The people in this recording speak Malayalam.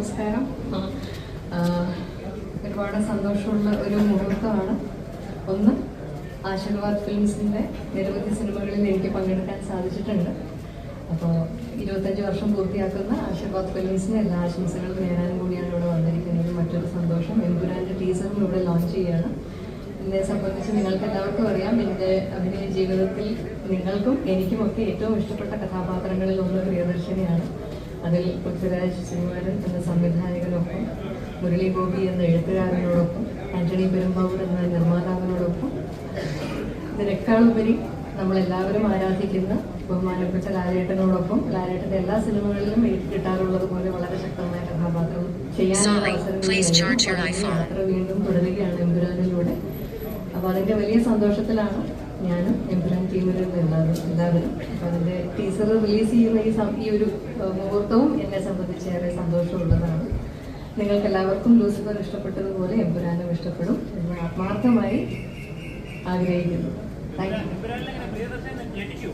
നമസ്കാരം. ഒരുപാട് സന്തോഷമുള്ള ഒരു മുഹൂർത്തമാണ്. ഒന്ന്, ആശീർവാദ് ഫിലിംസിൻ്റെ നിരവധി സിനിമകളിൽ എനിക്ക് പങ്കെടുക്കാൻ സാധിച്ചിട്ടുണ്ട്. അപ്പോൾ 25 വർഷം പൂർത്തിയാക്കുന്ന ആശീർവാദ് ഫിലിംസിന് എല്ലാ ആശംസകളും നേടാനും കൂടിയാണ് ഇവിടെ വന്നിരിക്കുന്നത്. മറ്റൊരു സന്തോഷം, എമ്പുരാൻ്റെ ടീസറും ഇവിടെ ലോഞ്ച് ചെയ്യുകയാണ്. എന്നെ സംബന്ധിച്ച് നിങ്ങൾക്ക് എല്ലാവർക്കും അറിയാം, എൻ്റെ അഭിനയ ജീവിതത്തിൽ നിങ്ങൾക്കും എനിക്കുമൊക്കെ ഏറ്റവും ഇഷ്ടപ്പെട്ട കഥാപാത്രങ്ങളിൽ ഒന്ന് പ്രിയദർശിനിയാണ്. അതിൽ പൃഥ്വിരാജ് ശ്രീമാരൻ എന്ന സംവിധായകനൊപ്പം, മുരളി ഗോപി എന്ന എഴുത്തുകാരനോടൊപ്പം, ആന്റണി പെരുമ്പാവൂർ എന്ന നിർമ്മാതാവിനോടൊപ്പം, ഇതിനേക്കാളുപരി നമ്മളെല്ലാവരും ആരാധിക്കുന്ന ബഹുമാനപ്പെട്ട ലാലേട്ടനോടൊപ്പം ലാലേട്ടൻ്റെ എല്ലാ സിനിമകളിലും എനിക്ക് കിട്ടാറുള്ളത് പോലെ വളരെ ശക്തമായ കഥാപാത്രം ചെയ്യാനുള്ള അവസരം യാത്ര വീണ്ടും തുടരുകയാണ് എമ്പുരാനിലൂടെ. അപ്പോൾ അതിൻ്റെ വലിയ സന്തോഷത്തിലാണ് ഞാനും എമ്പുരാൻ ടീമിലുള്ള എല്ലാവരും. അപ്പോൾ അതിൻ്റെ ടീസർ റിലീസ് ചെയ്യുന്ന ഈ ഒരു മുഹൂർത്തവും എന്നെ സംബന്ധിച്ച് ഏറെ സന്തോഷമുള്ളതാണ്. നിങ്ങൾക്ക് എല്ലാവർക്കും ലൂസിഫർ ഇഷ്ടപ്പെട്ടതുപോലെ എമ്പുരാനും ഇഷ്ടപ്പെടും എന്ന് ആത്മാർത്ഥമായി ആഗ്രഹിക്കുന്നു. Thank you.